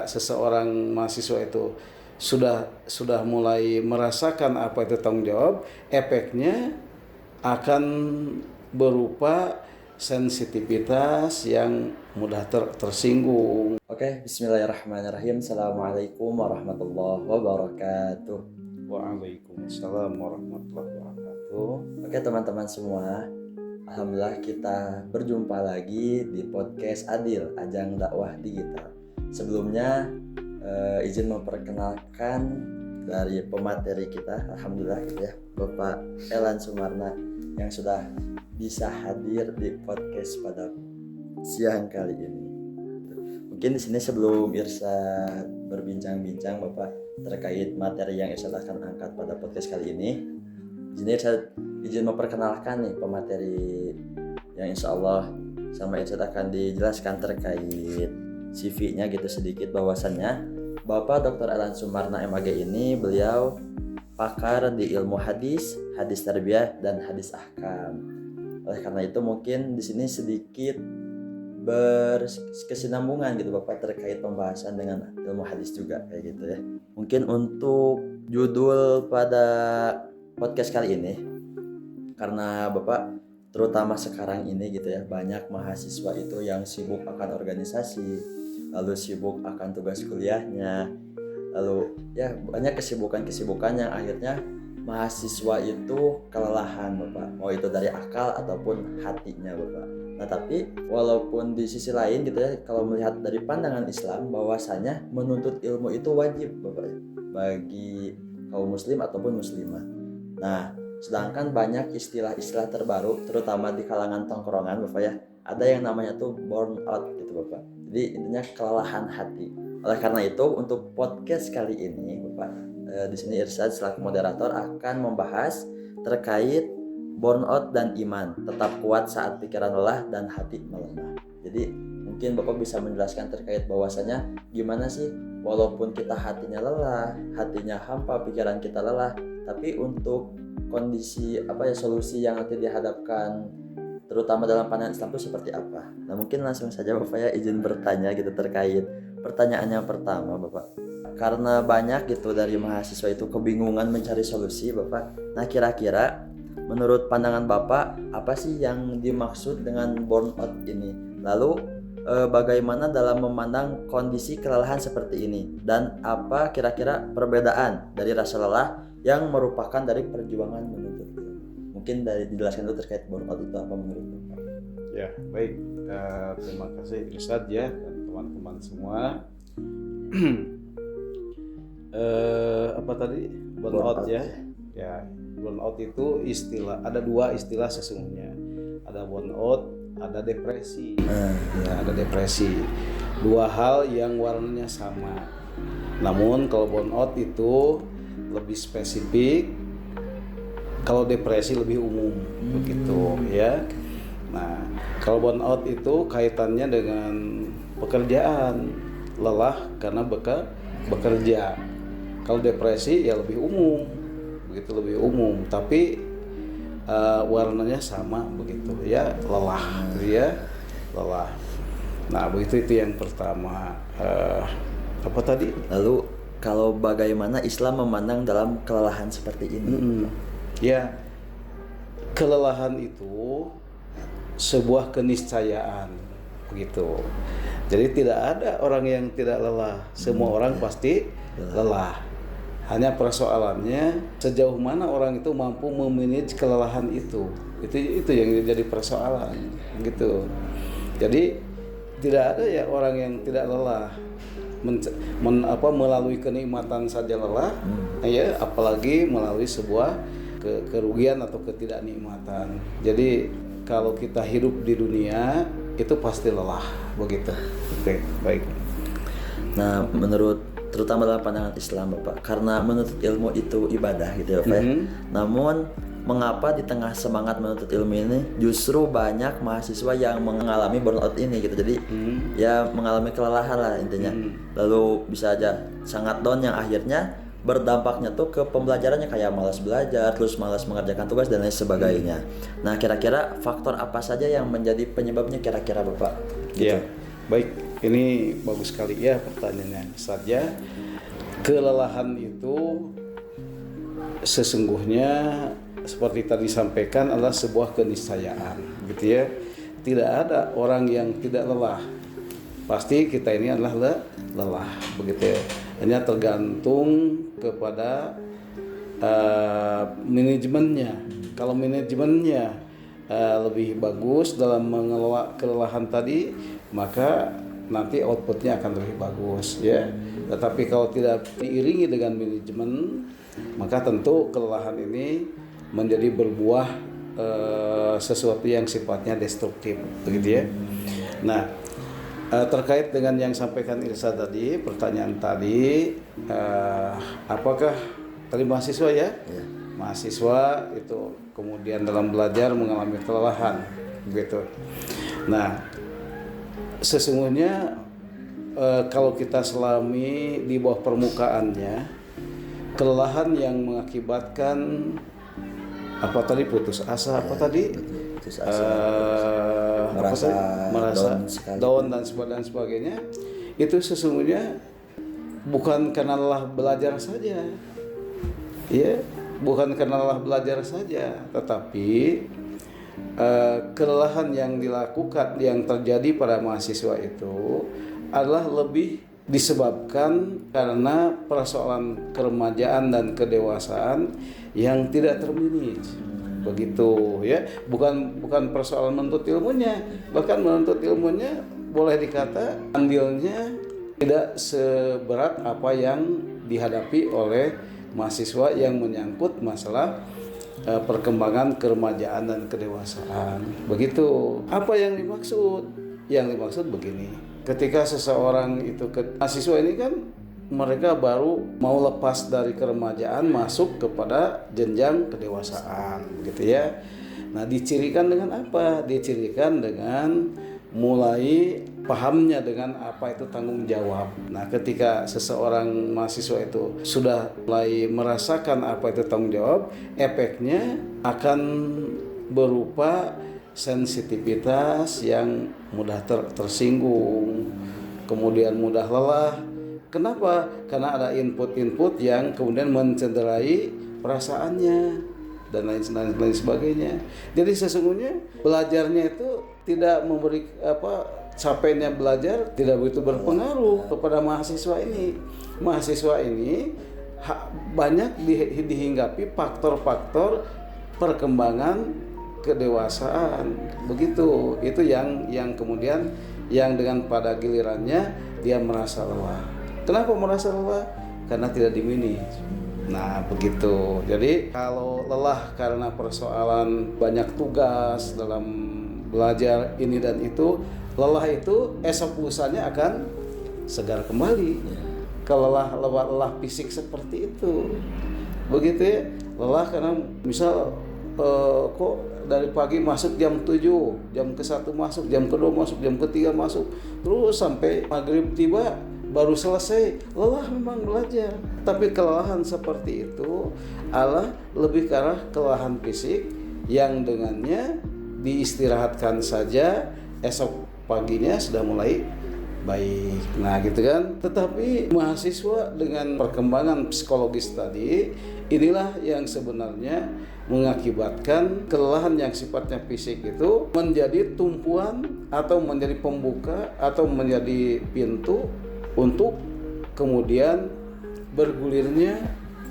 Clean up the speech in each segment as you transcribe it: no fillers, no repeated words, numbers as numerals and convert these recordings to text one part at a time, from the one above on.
seseorang mahasiswa itu sudah mulai merasakan apa itu tanggung jawab, efeknya akan berupa sensitivitas yang mudah tersinggung. Oke, bismillahirrahmanirrahim. Assalamualaikum warahmatullahi wabarakatuh. Waalaikumsalam warahmatullahi wabarakatuh. Oke teman-teman semua, alhamdulillah kita berjumpa lagi di podcast Adil, Ajang Dakwah Digital. Sebelumnya izin memperkenalkan dari pemateri kita, alhamdulillah gitu ya, Bapak Elan Sumarna yang sudah bisa hadir di podcast pada siang kali ini. Mungkin di sini sebelum Irsyad berbincang-bincang Bapak terkait materi yang Irsyad akan angkat pada podcast kali ini, di sini Irsyad izin memperkenalkan nih pemateri yang insya Allah sama Irsyad akan dijelaskan terkait CV-nya gitu sedikit, bahwasannya Bapak Dr. Elan Sumarna MAG ini beliau pakar di ilmu hadis, hadis tarbiyah dan hadis ahkam. Oleh karena itu mungkin di sini sedikit berkesinambungan gitu Bapak terkait pembahasan dengan ilmu hadis juga kayak gitu ya. Mungkin untuk judul pada podcast kali ini, karena Bapak terutama sekarang ini gitu ya, banyak mahasiswa itu yang sibuk akan organisasi, lalu sibuk akan tugas kuliahnya, lalu ya banyak kesibukan yang akhirnya mahasiswa itu kelelahan Bapak, mau itu dari akal ataupun hatinya Bapak. Nah tapi walaupun di sisi lain gitu ya, kalau melihat dari pandangan Islam bahwasanya menuntut ilmu itu wajib Bapak bagi kaum muslim ataupun muslimah. Nah sedangkan banyak istilah-istilah terbaru terutama di kalangan tongkrongan Bapak ya, ada yang namanya tuh burn out gitu Bapak. Jadi intinya kelelahan hati. Oleh karena itu untuk podcast kali ini Bapak, di sini Irsyad selaku moderator akan membahas terkait burnout dan iman tetap kuat saat pikiran lelah dan hati melemah. Jadi mungkin Bapak bisa menjelaskan terkait bahwasanya gimana sih walaupun kita hatinya lelah, hatinya hampa, pikiran kita lelah, tapi untuk kondisi solusi yang nanti dihadapkan terutama dalam pandangan Islam itu seperti apa. Nah mungkin langsung saja Bapak ya izin bertanya gitu terkait pertanyaan yang pertama Bapak. Karena banyak gitu dari mahasiswa itu kebingungan mencari solusi Bapak. Nah kira-kira menurut pandangan Bapak apa sih yang dimaksud dengan burnout ini? Lalu bagaimana dalam memandang kondisi kelelahan seperti ini? Dan apa kira-kira perbedaan dari rasa lelah yang merupakan dari perjuangan menuntut ilmu? Mungkin dijelaskan dulu terkait burnout itu apa menurut Bapak? Ya baik, terima kasih Irsyad ya dan teman-teman semua. Apa tadi burnout ya? Ya burnout itu istilah, ada dua istilah sesungguhnya, ada burnout, ada depresi. Ya, ada depresi, dua hal yang warnanya sama. Namun kalau burnout itu lebih spesifik, kalau depresi lebih umum begitu ya. Nah kalau burnout itu kaitannya dengan pekerjaan, lelah karena bekerja. Kalau depresi ya lebih umum, begitu lebih umum, tapi warnanya sama begitu ya, lelah, gitu ya, lelah. Nah begitu itu yang pertama. Apa tadi? Lalu kalau bagaimana Islam memandang dalam kelelahan seperti ini? Ya kelelahan itu sebuah keniscayaan begitu. Jadi tidak ada orang yang tidak lelah, semua orang pasti lelah. Hanya persoalannya sejauh mana orang itu mampu memanage kelelahan itu yang jadi persoalan gitu. Jadi tidak ada ya orang yang tidak lelah, melalui kenikmatan saja lelah, ya apalagi melalui sebuah kerugian atau ketidaknikmatan. Jadi kalau kita hidup di dunia itu pasti lelah begitu. Oke, baik. Nah menurut terutama dalam pandangan Islam Bapak, karena menuntut ilmu itu ibadah gitu ya Bapak. Namun mengapa di tengah semangat menuntut ilmu ini justru banyak mahasiswa yang mengalami burnout ini gitu. Jadi ya mengalami kelelahan lah intinya. Lalu bisa aja sangat down yang akhirnya berdampaknya tuh ke pembelajarannya, kayak malas belajar, terus malas mengerjakan tugas dan lain sebagainya. Nah kira-kira faktor apa saja yang menjadi penyebabnya kira-kira Bapak? Iya, baik. Ini bagus sekali ya pertanyaannya saja. Kelelahan itu sesungguhnya seperti tadi sampaikan adalah sebuah keniscayaan, gitu ya. Tidak ada orang yang tidak lelah. Pasti kita ini adalah lelah, begitu ya. Hanya tergantung kepada manajemennya. Kalau manajemennya lebih bagus dalam mengelola kelelahan tadi, maka nanti outputnya akan lebih bagus ya. Tetapi kalau tidak diiringi dengan manajemen, maka tentu kelelahan ini menjadi berbuah sesuatu yang sifatnya destruktif, begitu ya. Nah, terkait dengan yang sampaikan Irsa tadi, pertanyaan tadi, apakah tadi mahasiswa ya? Mahasiswa itu kemudian dalam belajar mengalami kelelahan, begitu. Nah, sesungguhnya kalau kita selami di bawah permukaannya, kelelahan yang mengakibatkan apa tadi putus asa, apa tadi putus asa, merasa down dan sebagainya, itu sesungguhnya bukan karena lelah belajar saja, ya, bukan karena lelah belajar saja, tetapi kelelahan yang dilakukan, yang terjadi pada mahasiswa itu adalah lebih disebabkan karena persoalan keremajaan dan kedewasaan yang tidak termanage, begitu ya. Bukan persoalan menuntut ilmunya, bahkan menuntut ilmunya boleh dikata andilnya tidak seberat apa yang dihadapi oleh mahasiswa yang menyangkut masalah perkembangan keremajaan dan kedewasaan, begitu. Apa yang dimaksud? Yang dimaksud begini, ketika seseorang itu mahasiswa ini kan mereka baru mau lepas dari keremajaan masuk kepada jenjang kedewasaan, gitu ya. Nah, dicirikan dengan apa? Dicirikan dengan mulai pahamnya dengan apa itu tanggung jawab. Nah, ketika seseorang mahasiswa itu sudah mulai merasakan apa itu tanggung jawab, efeknya akan berupa sensitivitas yang mudah tersinggung, kemudian mudah lelah. Kenapa? Karena ada input-input yang kemudian mencederai perasaannya dan lain sebagainya. Jadi sesungguhnya belajarnya itu tidak memberi capainya belajar tidak begitu berpengaruh kepada mahasiswa ini. Mahasiswa ini banyak dihinggapi faktor-faktor perkembangan kedewasaan, begitu. Itu yang kemudian yang dengan pada gilirannya dia merasa lelah. Kenapa merasa lelah? Karena tidak dimanage. Nah, begitu. Jadi kalau lelah karena persoalan banyak tugas dalam belajar ini dan itu, lelah itu esok lusanya akan segar kembali. Kalau lelah fisik seperti itu, begitu ya. Lelah karena misal kok dari pagi masuk jam 7, jam ke-1 masuk, jam ke-2 masuk, jam ke-3 masuk, terus sampai maghrib tiba baru selesai. Lelah memang belajar, tapi kelelahan seperti itu adalah lebih ke arah kelelahan fisik yang dengannya diistirahatkan saja esok paginya sudah mulai baik. Nah, gitu kan. Tetapi mahasiswa dengan perkembangan psikologis tadi, inilah yang sebenarnya mengakibatkan kelelahan yang sifatnya fisik itu menjadi tumpuan atau menjadi pembuka atau menjadi pintu untuk kemudian bergulirnya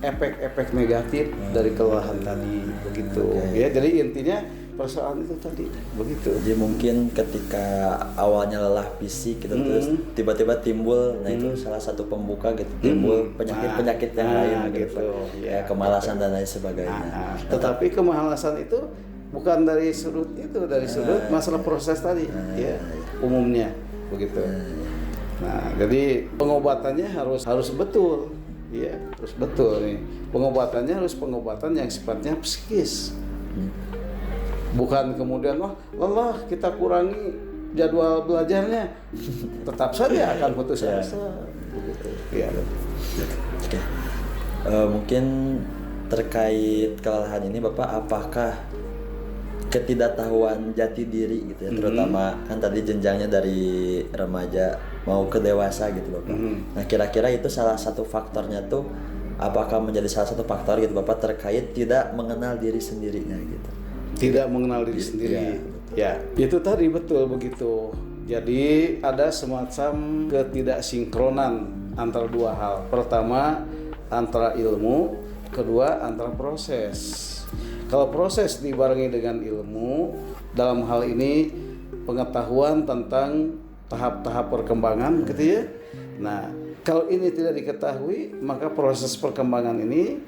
efek-efek negatif dari kelelahan tadi, begitu. Ya, jadi intinya persoalan itu tadi, begitu. Jadi mungkin ketika awalnya lelah fisik gitu, terus tiba-tiba timbul, nah itu salah satu pembuka gitu, timbul penyakit-penyakit yang lain gitu, ya, kemalasan dan lain sebagainya. Tetapi kemalasan itu bukan dari sudut itu, dari sudut masalah proses tadi, ya, umumnya, begitu. Nah, jadi pengobatannya harus betul, ya, harus betul nih. Pengobatannya harus pengobatan yang sifatnya psikis. Bukan kemudian lelah kita kurangi jadwal belajarnya, tetap saja akan putus asa. Ya. Oke. Mungkin terkait kelelahan ini Bapak, apakah ketidaktahuan jati diri gitu ya, terutama kan tadi jenjangnya dari remaja mau ke dewasa gitu Bapak. Nah kira-kira itu salah satu faktornya tuh apakah menjadi salah satu faktor gitu Bapak terkait tidak mengenal diri sendirinya gitu? Tidak mengenal diri sendiri. Ya, itu tadi betul begitu. Jadi ada semacam ketidaksinkronan antara dua hal. Pertama antara ilmu, kedua antara proses. Kalau proses dibarengi dengan ilmu, dalam hal ini pengetahuan tentang tahap-tahap perkembangan gitu ya. Nah, kalau ini tidak diketahui, maka proses perkembangan ini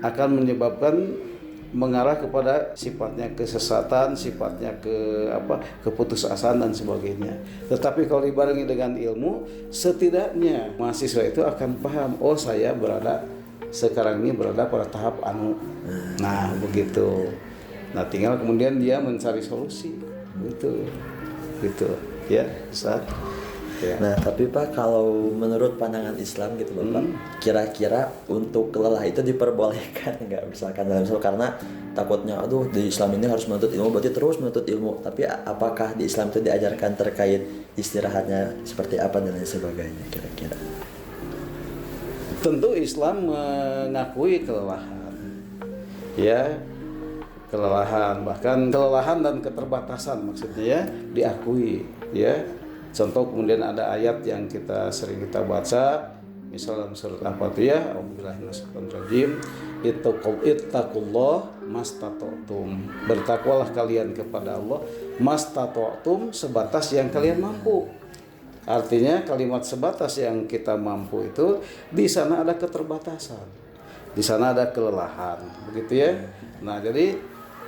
akan menyebabkan mengarah kepada sifatnya kesesatan, sifatnya keputusasaan dan sebagainya. Tetapi kalau dibarengi dengan ilmu, setidaknya mahasiswa itu akan paham, oh saya sekarang ini berada pada tahap anu. Nah, begitu. Nah, tinggal kemudian dia mencari solusi. Gitu. Ya, Ustaz. Ya. Nah, tapi Pak, kalau menurut pandangan Islam gitu Bapak, kira-kira untuk lelah itu diperbolehkan nggak misalkan dalam Islam? Karena takutnya, aduh di Islam ini harus menuntut ilmu, berarti terus menuntut ilmu. Tapi apakah di Islam itu diajarkan terkait istirahatnya seperti apa dan lain sebagainya kira-kira? Tentu Islam mengakui kelelahan. Ya, kelelahan, bahkan kelelahan dan keterbatasan maksudnya ya diakui ya. Contoh kemudian ada ayat yang sering kita baca, misalnya dalam surat apa itu ya, A'udzubillahiminasyaitonirrajim, ittaqullah mastata'tum. Bertakwalah kalian kepada Allah mastata'tum, sebatas yang kalian mampu. Artinya kalimat sebatas yang kita mampu itu di sana ada keterbatasan. Di sana ada kelelahan, begitu ya. Nah, jadi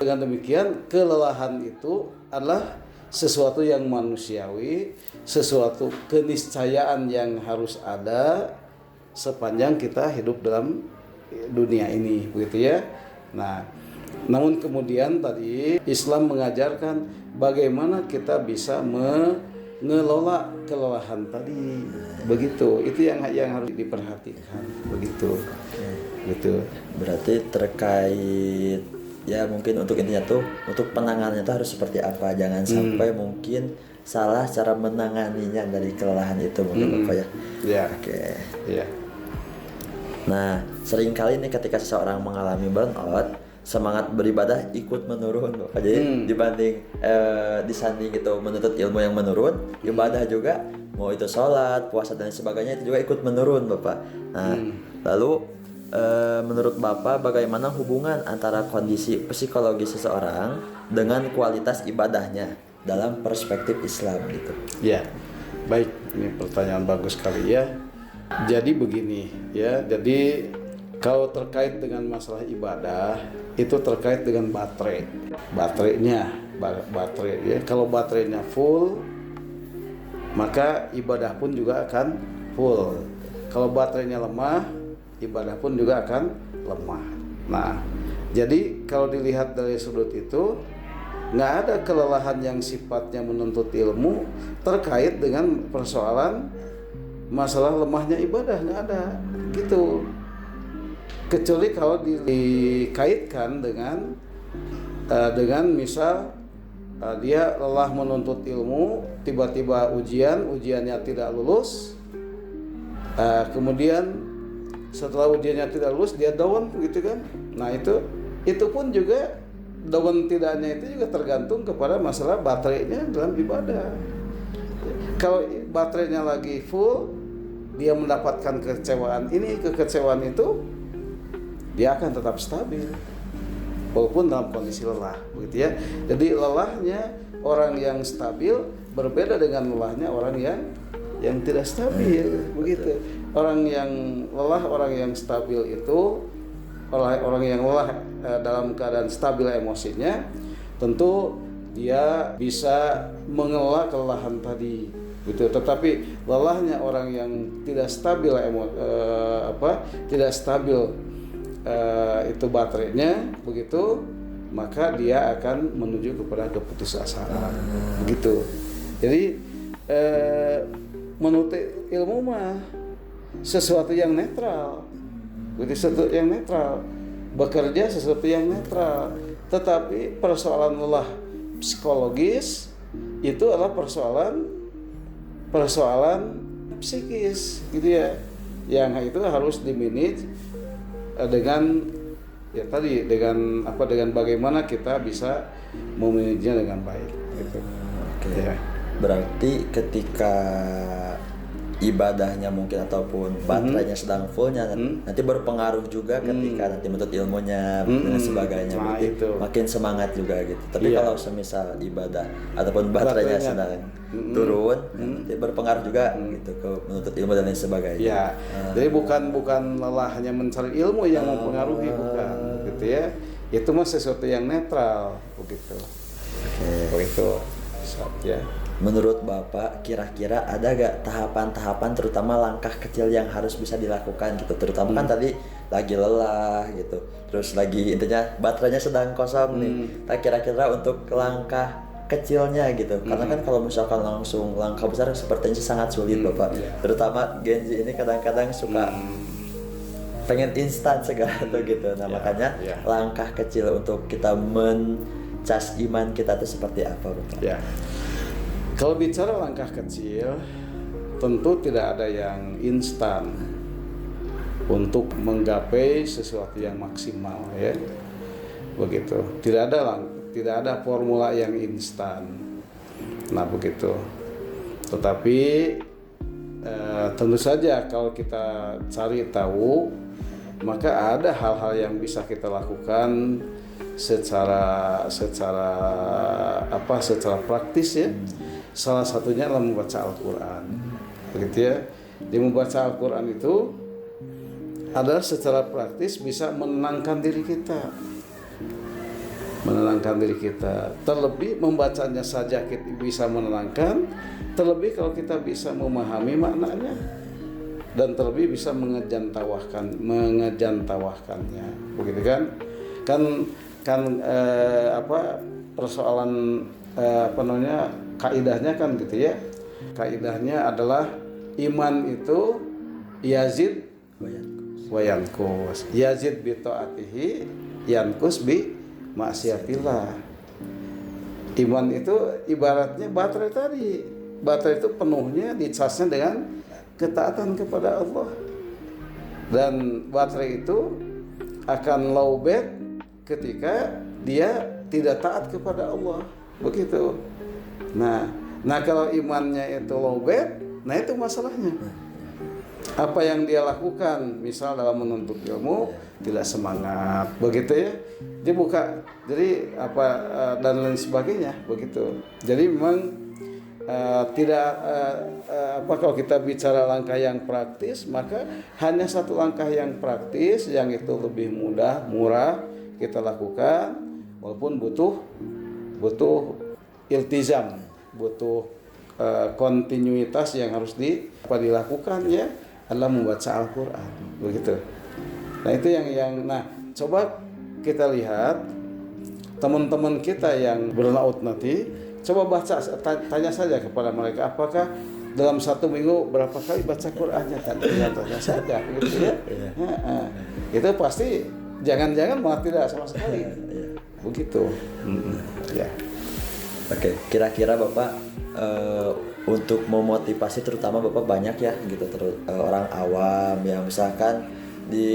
dengan demikian kelelahan itu adalah sesuatu yang manusiawi, sesuatu keniscayaan yang harus ada sepanjang kita hidup dalam dunia ini, begitu ya. Nah, namun kemudian tadi Islam mengajarkan bagaimana kita bisa mengelola kelelahan tadi, begitu. Itu yang harus diperhatikan, begitu. Gitu. Berarti terkait ya mungkin untuk intinya tuh untuk penanganannya tuh harus seperti apa, jangan sampai mungkin salah cara menanganinya dari kelelahan itu mungkin Bapak ya. Iya. Oke. Iya. Nah, seringkali nih ketika seseorang mengalami burnout, semangat beribadah ikut menurun Bapak. Jadi dibanding disanding gitu menuntut ilmu yang menurun, ibadah juga mau itu sholat, puasa dan sebagainya itu juga ikut menurun Bapak. Nah, lalu menurut Bapak bagaimana hubungan antara kondisi psikologi seseorang dengan kualitas ibadahnya dalam perspektif Islam gitu? Ya, baik, ini pertanyaan bagus sekali ya. Jadi begini ya, jadi kalau terkait dengan masalah ibadah itu terkait dengan baterainya ya. Kalau baterainya full, maka ibadah pun juga akan full. Kalau baterainya lemah, ibadah pun juga akan lemah. Nah, jadi kalau dilihat dari sudut itu, nggak ada kelelahan yang sifatnya menuntut ilmu terkait dengan persoalan masalah lemahnya ibadah, nggak ada gitu. Kecuali kalau dikaitkan dengan misal dia lelah menuntut ilmu, tiba-tiba ujiannya tidak lulus, kemudian setelah ujiannya tidak lulus dia down gitu kan. Nah, itu pun juga down tidaknya itu juga tergantung kepada masalah baterainya dalam ibadah. Kalau baterainya lagi full, dia mendapatkan kekecewaan itu, dia akan tetap stabil walaupun dalam kondisi lelah, begitu ya. Jadi lelahnya orang yang stabil berbeda dengan lelahnya orang yang tidak stabil, begitu. Orang yang lelah, orang yang stabil itu orang yang lelah dalam keadaan stabil emosinya, tentu dia bisa mengelola kelelahan tadi, gitu. Tetapi lelahnya orang yang tidak stabil tidak stabil itu baterainya, begitu, maka dia akan menuju kepada keputusasaan, begitu. Jadi menuntut ilmu mah sesuatu yang netral, sesuatu yang netral, bekerja sesuatu yang netral. Tetapi persoalan lelah psikologis itu adalah persoalan psikis gitu ya, yang itu harus dimanage dengan ya tadi dengan bagaimana kita bisa memanagenya dengan baik gitu. Oke. Ya. Berarti ketika ibadahnya mungkin ataupun baterainya sedang fullnya nanti berpengaruh juga ketika nanti menuntut ilmunya dan sebagainya. Nah, berarti itu. makin semangat juga gitu. Tapi Iya. kalau semisal ibadah ataupun baterainya sedang turun nanti berpengaruh juga gitu ke menuntut ilmu dan lain sebagainya. Ya, jadi bukan lelahnya mencari ilmu yang mempengaruhi, bukan, gitu ya. Itu mah sesuatu yang netral, begitu. Begitu, ya. Menurut Bapak, kira-kira ada gak tahapan-tahapan terutama langkah kecil yang harus bisa dilakukan gitu? Terutama kan tadi lagi lelah gitu, terus lagi intinya baterainya sedang kosong nih. Nah, kira-kira untuk langkah kecilnya gitu, karena kan kalau misalkan langsung langkah besar sepertinya sangat sulit Bapak. Terutama Genji ini kadang-kadang suka pengen instan segala tuh gitu. Nah makanya langkah kecil untuk kita mencas iman kita tuh seperti apa Bapak? Ya. Kalau bicara langkah kecil, tentu tidak ada yang instan untuk menggapai sesuatu yang maksimal, ya. Begitu. Tidak ada formula yang instan. Nah, begitu. Tetapi tentu saja kalau kita cari tahu, maka ada hal-hal yang bisa kita lakukan secara praktis, ya. Salah satunya adalah membaca Al-Quran, begitu ya. Di membaca Al-Quran itu adalah secara praktis bisa menenangkan diri kita, Terlebih membacanya saja kita bisa menenangkan, terlebih kalau kita bisa memahami maknanya, dan terlebih bisa mengejantawahkannya, begitu kan? Persoalan kaidahnya kan gitu ya. Kaidahnya adalah iman itu yazid wa yankus. Yazid bi taatihi, yankus bi maksiatillah. Iman itu ibaratnya baterai tadi. Baterai itu penuhnya dicasnya dengan ketaatan kepada Allah. Dan baterai itu akan lowbat ketika dia tidak taat kepada Allah. Begitu. Nah kalau imannya itu lowbat, nah itu masalahnya. Apa yang dia lakukan, misal dalam menuntut ilmu tidak semangat, begitu ya. Dia dan lain sebagainya, begitu. Jadi memang kalau kita bicara langkah yang praktis, maka hanya satu langkah yang praktis yang itu lebih murah kita lakukan, walaupun butuh iltizam, butuh kontinuitas yang harus dilakukan, ya, adalah membaca Al-Quran, begitu. Nah itu yang coba kita lihat teman-teman kita yang burnout nanti, coba tanya saja kepada mereka, apakah dalam satu minggu berapa kali baca Qurannya? Tanya saja, gitu ya. Itu pasti jangan-jangan malah tidak sama sekali, begitu. Ya. Oke, kira-kira Bapak untuk memotivasi, terutama Bapak banyak ya gitu orang awam yang misalkan di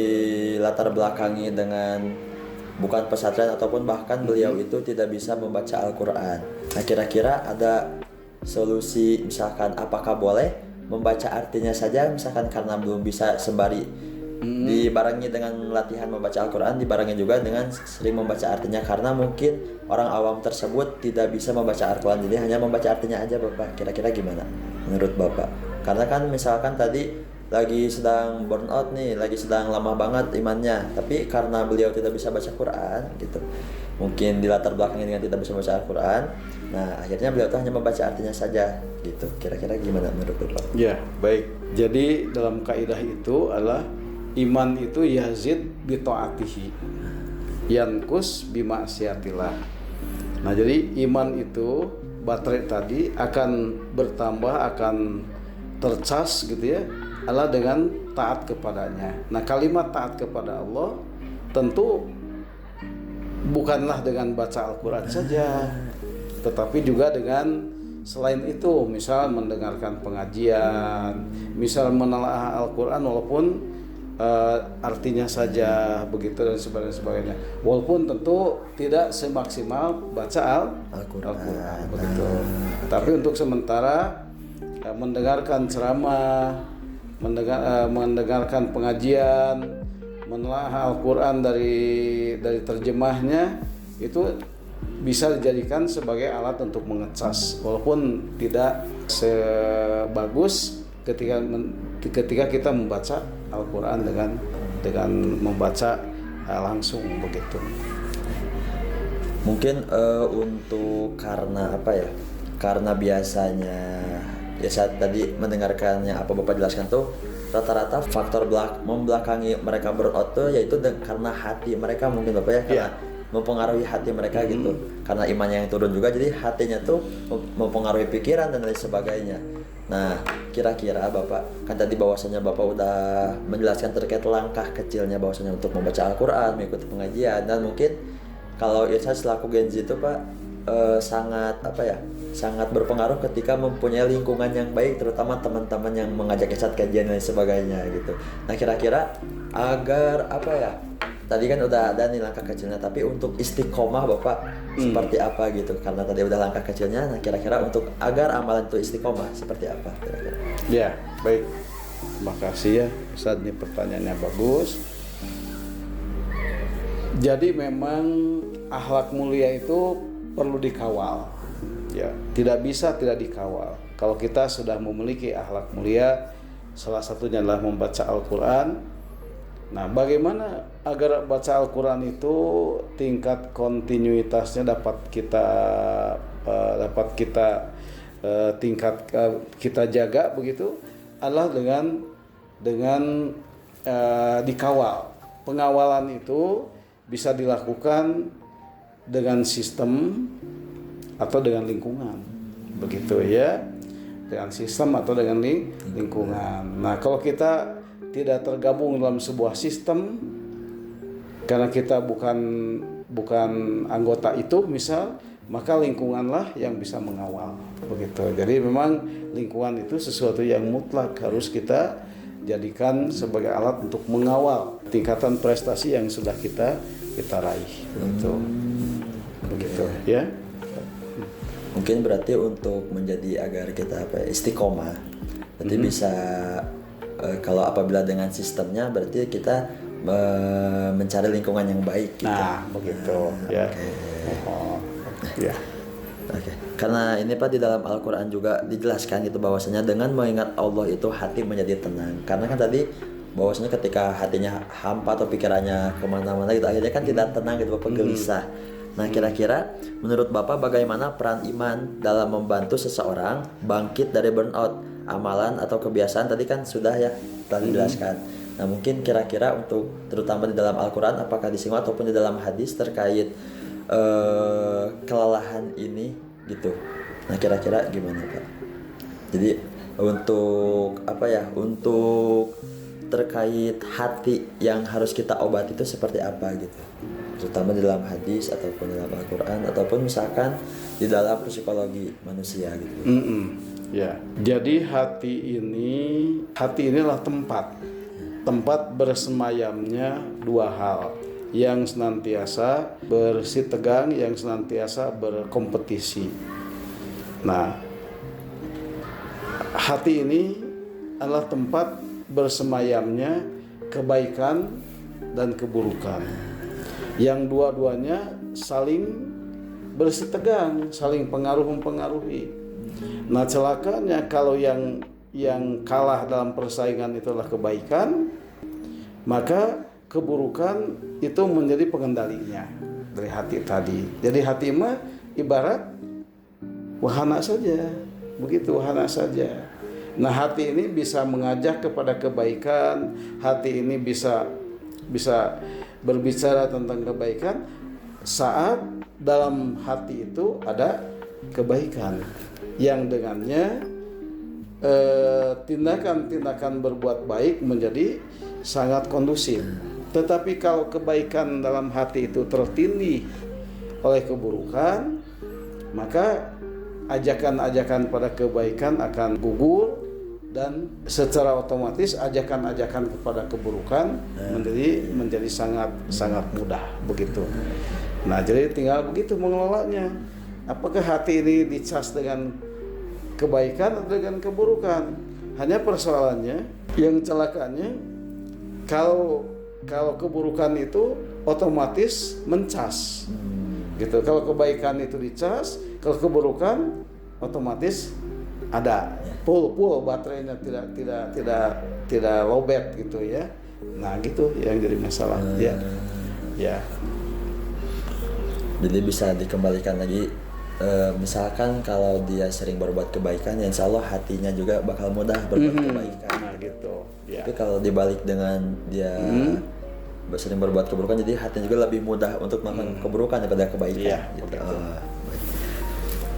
latar belakangi dengan bukan pesantren ataupun bahkan beliau itu tidak bisa membaca Al-Quran. Nah kira-kira ada solusi, misalkan apakah boleh membaca artinya saja, misalkan karena belum bisa sembari dibarengi dengan latihan membaca Al-Quran, dibarengi juga dengan sering membaca artinya, karena mungkin orang awam tersebut tidak bisa membaca Al-Quran, jadi hanya membaca artinya aja Bapak. Kira-kira gimana menurut Bapak? Karena kan misalkan tadi lagi sedang burnout nih, lagi sedang lemah banget imannya, tapi karena beliau tidak bisa baca Quran gitu, mungkin di latar belakangnya dengan tidak bisa baca Al-Quran, nah akhirnya beliau hanya membaca artinya saja gitu. Kira-kira gimana menurut Bapak? Ya, baik. Jadi dalam kaidah itu adalah iman itu yazid bi taatihi, yankus bi maksiatillah. Nah, jadi iman itu baterai tadi akan bertambah, akan tercas gitu ya, adalah dengan taat kepadanya. Nah, kalimat taat kepada Allah tentu bukanlah dengan baca Al-Quran saja, tetapi juga dengan selain itu, misal mendengarkan pengajian, misal menelaah Al-Quran walaupun artinya saja begitu dan sebagainya. Walaupun tentu tidak semaksimal baca Al-Quran begitu. Tapi untuk sementara mendengarkan ceramah, mendengarkan pengajian, menelaah Al-Quran dari terjemahnya itu bisa dijadikan sebagai alat untuk mengecas, walaupun tidak sebagus ketika kita membaca Al-Quran dengan membaca langsung begitu. Mungkin untuk karena apa ya? Karena biasanya ya saat tadi mendengarkannya apa Bapak jelaskan tuh rata-rata faktor membelakangi mereka burnout tuh yaitu karena hati mereka mungkin Bapak ya, karena mempengaruhi hati mereka gitu, karena imannya yang turun juga, jadi hatinya tuh mempengaruhi pikiran dan lain sebagainya. Nah, kira-kira Bapak kan tadi bahwasanya Bapak udah menjelaskan terkait langkah kecilnya bahwasanya untuk membaca Al-Quran, mengikuti pengajian, dan mungkin kalau ya saya selaku Gen Z itu Pak sangat sangat berpengaruh ketika mempunyai lingkungan yang baik, terutama teman-teman yang mengajak Esat kajian dan sebagainya gitu. Nah, kira-kira agar tadi kan udah ada nih langkah kecilnya, tapi untuk istiqomah Bapak seperti apa gitu? Karena tadi udah langkah kecilnya, nah kira-kira untuk agar amalan itu istiqomah seperti apa kira-kira? Ya, baik. Terima kasih ya Ustaz, ini pertanyaannya bagus. Jadi memang akhlak mulia itu perlu dikawal. Ya, tidak bisa tidak dikawal. Kalau kita sudah memiliki akhlak mulia, salah satunya adalah membaca Al-Quran. Nah, bagaimana agar baca Al-Quran itu tingkat kontinuitasnya dapat kita jaga begitu, adalah dengan dikawal. Pengawalan itu bisa dilakukan dengan sistem atau dengan lingkungan, begitu ya, dengan sistem atau dengan lingkungan. Nah, kalau kita tidak tergabung dalam sebuah sistem karena kita bukan anggota itu misal, maka lingkunganlah yang bisa mengawal begitu. Jadi memang lingkungan itu sesuatu yang mutlak harus kita jadikan sebagai alat untuk mengawal tingkatan prestasi yang sudah kita raih begitu ya. Mungkin berarti untuk menjadi agar kita istiqomah berarti bisa kalau apabila dengan sistemnya berarti kita mencari lingkungan yang baik gitu. Nah, begitu ya. Ya. Oke. Karena ini Pak di dalam Al-Quran juga dijelaskan gitu bahwasanya dengan mengingat Allah itu hati menjadi tenang. Karena kan tadi bahwasanya ketika hatinya hampa atau pikirannya kemana-mana gitu akhirnya kan tidak tenang gitu Bapak, gelisah. Nah, kira-kira menurut Bapak bagaimana peran iman dalam membantu seseorang bangkit dari burnout? Amalan atau kebiasaan tadi kan sudah ya telah dijelaskan. Nah, mungkin kira-kira untuk terutama di dalam Al-Quran apakah disinggung ataupun di dalam hadis terkait kelelahan ini gitu. Nah, kira-kira gimana Pak? Jadi untuk untuk terkait hati yang harus kita obati itu seperti apa gitu, terutama di dalam hadis ataupun di dalam Al-Quran ataupun misalkan di dalam psikologi manusia gitu. Ya, jadi hati inilah tempat bersemayamnya dua hal yang senantiasa bersitegang, yang senantiasa berkompetisi. Nah, hati ini adalah tempat bersemayamnya kebaikan dan keburukan, yang dua-duanya saling bersitegang, saling mempengaruhi. Nah, celakanya kalau yang kalah dalam persaingan itulah kebaikan, maka keburukan itu menjadi pengendalinya dari hati tadi. Jadi hati mah ibarat wahana saja, begitu, wahana saja. Nah, hati ini bisa mengajak kepada kebaikan, hati ini bisa berbicara tentang kebaikan saat dalam hati itu ada kebaikan yang dengannya tindakan-tindakan berbuat baik menjadi sangat kondusif. Tetapi kalau kebaikan dalam hati itu tertindih oleh keburukan, maka ajakan-ajakan pada kebaikan akan gugur, dan secara otomatis ajakan-ajakan kepada keburukan menjadi sangat mudah begitu. Nah, jadi tinggal begitu mengelolanya. Apakah hati ini dicas dengan kebaikan atau dengan keburukan? Hanya persoalannya, yang celakanya kalau keburukan itu otomatis mencas. Gitu. Kalau kebaikan itu dicas, kalau keburukan otomatis ada full baterainya, tidak lowbat gitu ya. Nah, gitu yang jadi masalah. Ya. Jadi bisa dikembalikan lagi, misalkan kalau dia sering berbuat kebaikan, ya insya Allah hatinya juga bakal mudah berbuat kebaikan. Nah, gitu. Ya. Tapi kalau dibalik dengan dia sering berbuat keburukan, jadi hatinya juga lebih mudah untuk melakukan keburukan daripada kebaikan. Iya, gitu.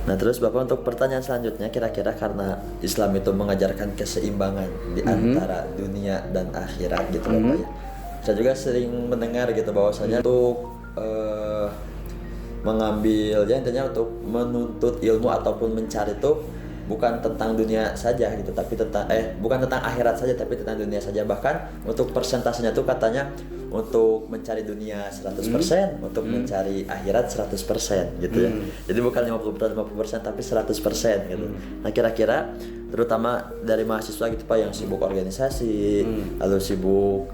Nah, terus Bapak, untuk pertanyaan selanjutnya, kira-kira karena Islam itu mengajarkan keseimbangan di antara dunia dan akhirat gitu Bapak ya. Saya juga sering mendengar gitu bahwasanya untuk mengambil, ya intinya untuk menuntut ilmu ataupun mencari itu bukan tentang dunia saja gitu, tapi bukan tentang akhirat saja, tapi tentang dunia saja. Bahkan untuk persentasenya tuh katanya untuk mencari dunia 100%, untuk mencari akhirat 100% gitu ya. Jadi bukan 50% tapi 100% gitu. Nah, kira-kira terutama dari mahasiswa gitu Pak yang sibuk organisasi, lalu sibuk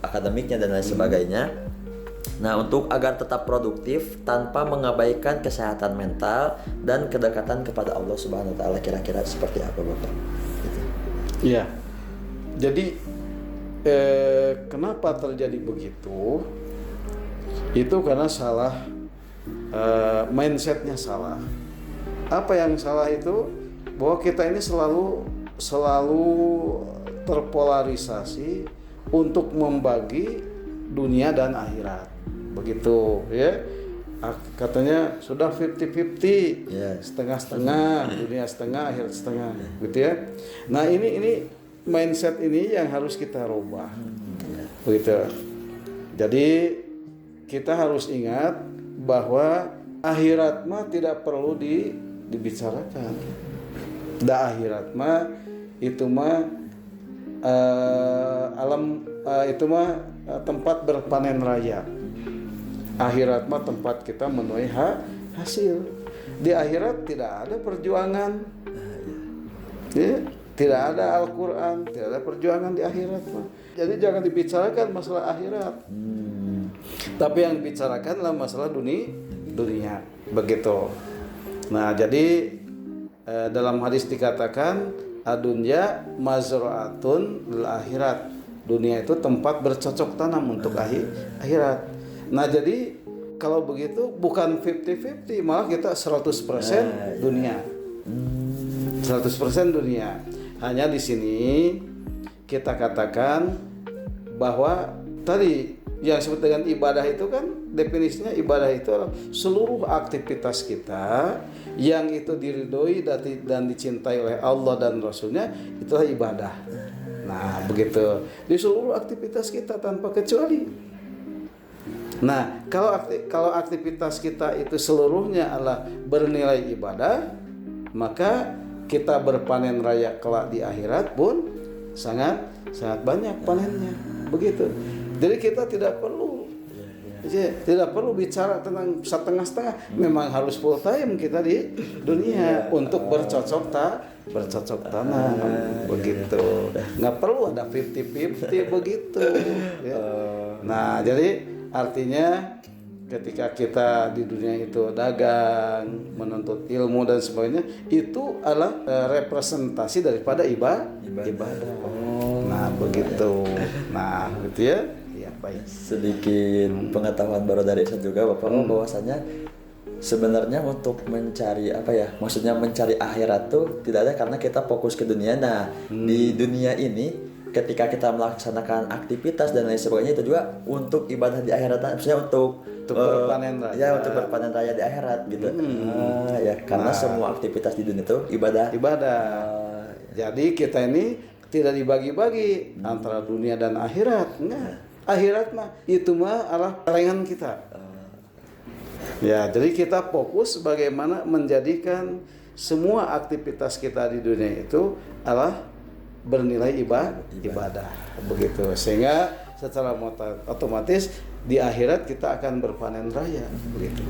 akademiknya dan lain sebagainya. Nah, untuk agar tetap produktif tanpa mengabaikan kesehatan mental dan kedekatan kepada Allah Subhanahu wa taala, kira-kira seperti apa Bapak? Gitu. Iya. Jadi kenapa terjadi begitu? Itu karena salah, mindsetnya salah. Apa yang salah itu? Bahwa kita ini selalu terpolarisasi untuk membagi dunia dan akhirat. Begitu ya. Katanya sudah 50-50, setengah-setengah, dunia setengah, akhirat setengah, gitu ya. Nah, ini mindset ini yang harus kita rubah, begitu. Jadi kita harus ingat bahwa akhirat mah tidak perlu dibicarakan. Akhirat mah itu mah itu mah tempat berpanen raya. Akhirat mah tempat kita menuai hasil. Di akhirat tidak ada perjuangan, ya, tidak ada Al-Quran, tidak ada perjuangan di akhirat mah. Jadi jangan dibicarakan masalah akhirat, tapi yang dibicarakanlah masalah dunia, begitu. Nah, jadi dalam hadis dikatakan adunya mazra'atun lil akhirat. Dunia itu tempat bercocok tanam untuk akhirat. Nah, jadi kalau begitu bukan 50-50, malah kita 100% dunia. 100% dunia. Hanya di sini kita katakan bahwa tadi yang disebut dengan ibadah itu kan definisinya ibadah itu adalah seluruh aktivitas kita yang itu diridhoi dan dicintai oleh Allah dan Rasulnya, itulah ibadah. Nah, begitu di seluruh aktivitas kita tanpa kecuali. Nah, kalau aktivitas kita itu seluruhnya adalah bernilai ibadah, maka kita berpanen raya kelak di akhirat pun sangat banyak panennya, begitu. Jadi kita tidak perlu bicara tentang setengah-setengah. Memang harus full time kita di dunia untuk bercocok tanam, begitu. Nggak perlu ada 50-50 begitu. Ya. Nah, jadi artinya ketika kita di dunia itu dagang, menuntut ilmu dan sebagainya, itu adalah representasi daripada ibadah. Nah, begitu. Nah, gitu ya. Ya, baik. Sedikit pengetahuan baru dari saya juga Bapak, bahwasanya sebenarnya untuk mencari maksudnya mencari akhirat tuh tidak ada karena kita fokus ke dunia. Nah, di dunia ini ketika kita melaksanakan aktivitas dan lain sebagainya itu juga untuk ibadah di akhirat, maksudnya untuk berpanen raya. Ya, untuk berpanen raya di akhirat gitu. Ya, karena semua aktivitas di dunia itu ibadah. Jadi kita ini tidak dibagi-bagi antara dunia dan akhirat. Enggak. Akhirat mah itu mah adalah celengan kita. Ya, jadi kita fokus bagaimana menjadikan semua aktivitas kita di dunia itu adalah bernilai ibadah. Begitu. Sehingga secara otomatis di akhirat kita akan berpanen raya. Begitu.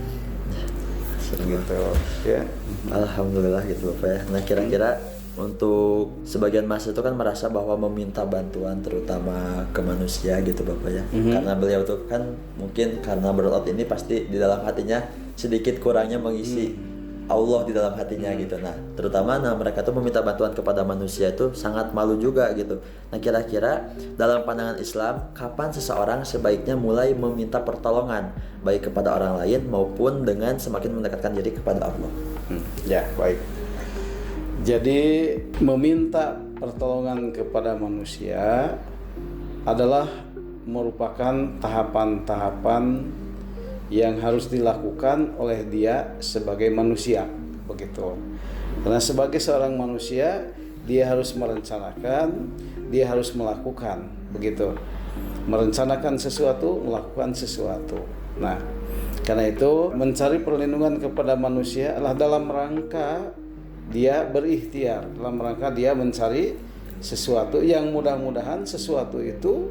Begitu, ya. Alhamdulillah gitu Bapak ya. Nah kira-kira untuk sebagian masa itu kan merasa bahwa meminta bantuan terutama ke manusia gitu Bapak ya. Karena beliau tuh kan mungkin karena berotot ini pasti di dalam hatinya sedikit kurangnya mengisi Allah di dalam hatinya gitu. Nah terutama mereka tuh meminta bantuan kepada manusia itu sangat malu juga gitu. Nah kira-kira dalam pandangan Islam kapan seseorang sebaiknya mulai meminta pertolongan baik kepada orang lain maupun dengan semakin mendekatkan diri kepada Allah? Ya, baik. Jadi meminta pertolongan kepada manusia adalah merupakan tahapan-tahapan yang harus dilakukan oleh dia sebagai manusia, begitu. Karena sebagai seorang manusia dia harus merencanakan, dia harus melakukan, begitu. Merencanakan sesuatu, melakukan sesuatu. Nah, karena itu mencari perlindungan kepada manusia adalah dalam rangka dia berikhtiar, dalam rangka dia mencari sesuatu yang mudah-mudahan sesuatu itu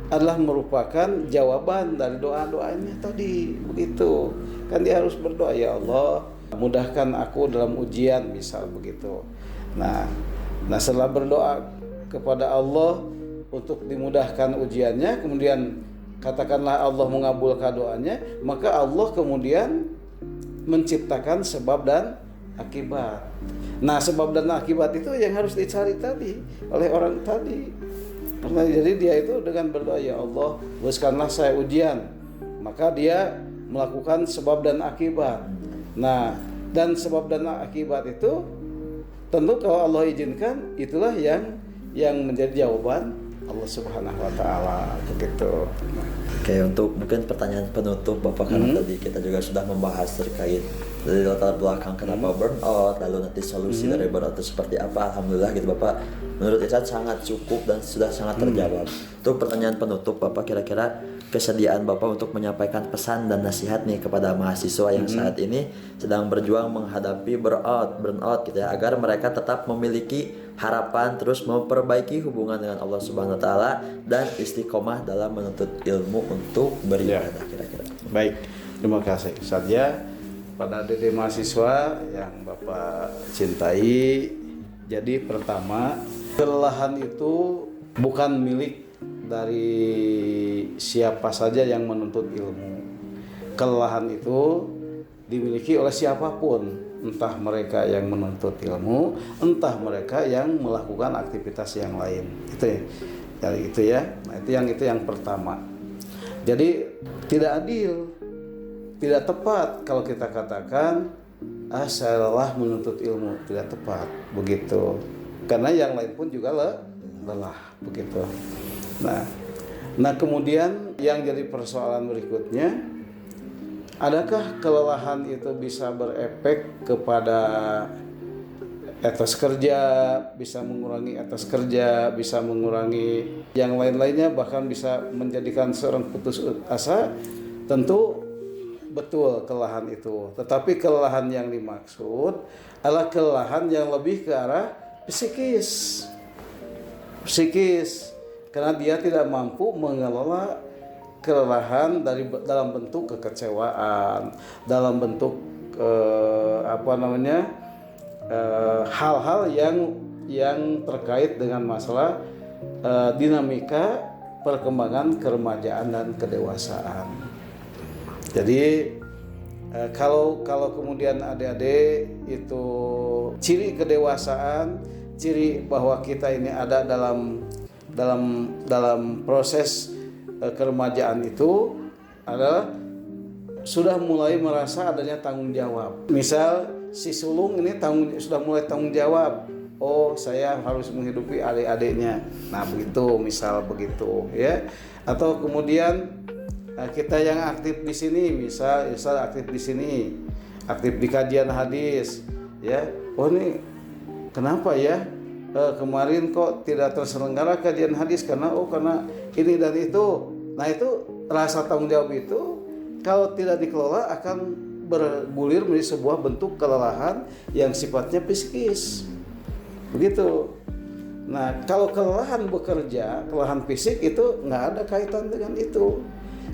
adalah merupakan jawaban dari doa-doanya tadi, begitu. Kan dia harus berdoa, ya Allah, mudahkan aku dalam ujian, misal begitu. Nah setelah berdoa kepada Allah untuk dimudahkan ujiannya, kemudian katakanlah Allah mengabulkan doanya, maka Allah kemudian menciptakan sebab dan akibat. Nah sebab dan akibat itu yang harus dicari tadi oleh orang tadi. Karena jadi dia itu dengan berdoa, ya Allah berikanlah saya ujian, maka dia melakukan sebab dan akibat. Nah dan sebab dan akibat itu tentu kalau Allah izinkan itulah yang menjadi jawaban Allah Subhanahu wa taala, begitu. Oke, untuk mungkin pertanyaan penutup Bapak karena tadi kita juga sudah membahas terkait dari latar belakang kenapa burnout, lalu nanti solusi dari burnout itu seperti apa. Alhamdulillah gitu Bapak, menurut Icat sangat cukup dan sudah sangat terjawab. Untuk pertanyaan penutup Bapak, kira-kira kesediaan Bapak untuk menyampaikan pesan dan nasihat nih kepada mahasiswa yang saat ini sedang berjuang menghadapi burnout gitu ya, agar mereka tetap memiliki harapan terus memperbaiki hubungan dengan Allah Subhanahu wa taala dan istiqomah dalam menuntut ilmu untuk beribadah kira-kira. Baik, terima kasih saja pada adik mahasiswa yang Bapak cintai. Jadi pertama, kelelahan itu bukan milik dari siapa saja yang menuntut ilmu. Kelelahan itu dimiliki oleh siapapun, entah mereka yang menuntut ilmu, entah mereka yang melakukan aktivitas yang lain. Itu ya. Jadi itu ya. Nah, itu yang pertama. Jadi tidak adil, tidak tepat kalau kita katakan saya lelah menuntut ilmu, tidak tepat begitu. Karena yang lain pun juga lelah begitu. Nah kemudian yang jadi persoalan berikutnya, adakah kelelahan itu bisa berefek kepada etos kerja, bisa mengurangi etos kerja, bisa mengurangi yang lain-lainnya, bahkan bisa menjadikan seorang putus asa? Tentu betul kelelahan itu. Tetapi kelelahan yang dimaksud adalah kelelahan yang lebih ke arah psikis. Karena dia tidak mampu mengelola kelelahan dalam bentuk kekecewaan, dalam bentuk hal-hal yang terkait dengan masalah dinamika perkembangan keremajaan dan kedewasaan. Jadi kalau kemudian adik-adik itu ciri kedewasaan, ciri bahwa kita ini ada dalam proses keremajaan itu adalah sudah mulai merasa adanya tanggung jawab. Misal si sulung ini sudah mulai tanggung jawab. Oh, saya harus menghidupi adik-adiknya. Nah, begitu, misal begitu, ya. Atau kemudian kita yang aktif di sini, misal aktif di sini, aktif di kajian hadis, ya. Oh, ini kenapa ya? Kemarin kok tidak terselenggara kajian hadis karena ini dan itu. Nah, itu rasa tanggung jawab itu kalau tidak dikelola akan bergulir menjadi sebuah bentuk kelelahan yang sifatnya psikis. Begitu. Nah, kalau kelelahan bekerja, kelelahan fisik itu nggak ada kaitan dengan itu.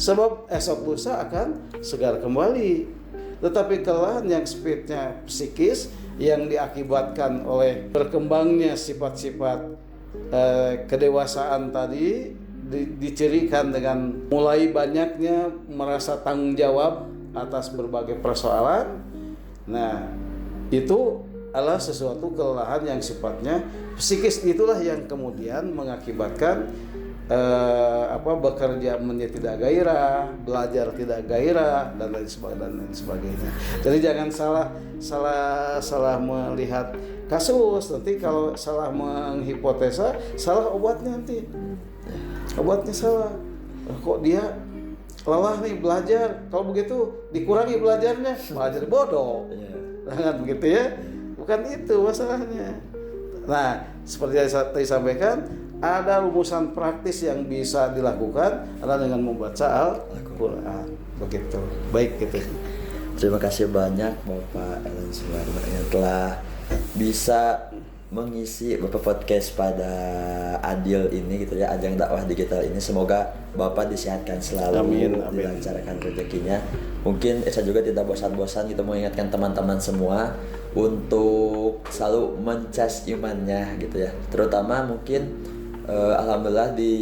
Sebab esok lusa akan segar kembali. Tetapi kelelahan yang sifatnya psikis yang diakibatkan oleh berkembangnya sifat-sifat kedewasaan tadi dicirikan dengan mulai banyaknya merasa tanggung jawab atas berbagai persoalan. Nah, itu adalah sesuatu kelelahan yang sifatnya psikis, itulah yang kemudian mengakibatkan bekerja menjadi tidak gairah, belajar tidak gairah dan lain sebagainya. Jadi jangan salah melihat kasus, nanti kalau salah menghipotesa salah obatnya, nanti obatnya salah. Kok dia lelah nih belajar, kalau begitu dikurangi belajarnya, belajar bodoh. Jangan begitu ya, bukan itu masalahnya. Nah, seperti yang tadi sampaikan, ada rumusan praktis yang bisa dilakukan adalah dengan membaca Al-Quran. Begitu. Baik gitu. Terima kasih banyak Bapak Elan Suwarno yang telah bisa mengisi Bapak podcast pada Adil ini gitu ya, ajang dakwah digital ini. Semoga Bapak disehatkan selalu, amin. Dilancarkan rezekinya. Mungkin saya juga tidak bosan-bosan gitu mengingatkan teman-teman semua untuk selalu mencas imannya gitu ya. Terutama mungkin alhamdulillah di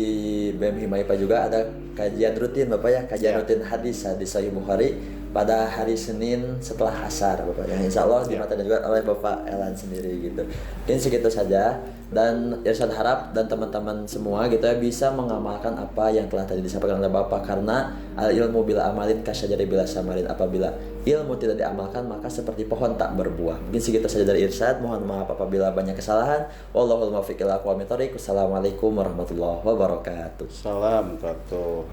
BEM Himaipa juga ada kajian rutin Bapak ya, kajian rutin hadis Sahih Bukhari pada hari Senin setelah asar Bapak, yang insya Allah dimateri juga oleh Bapak Elan sendiri gitu. Mungkin segitu saja, dan Irsyad harap dan teman-teman semua gitu ya bisa mengamalkan apa yang telah tadi disampaikan oleh Bapak, karena al ilmu bila amalin kasyajari bila samarin, apabila ilmu tidak diamalkan maka seperti pohon tak berbuah. Mungkin segitu saja dari Irsyad, mohon maaf apabila banyak kesalahan. Wallahul muwaffiq ila aqwamit thoriq. Wassalamualaikum warahmatullahi wabarakatuh. Salam katuh.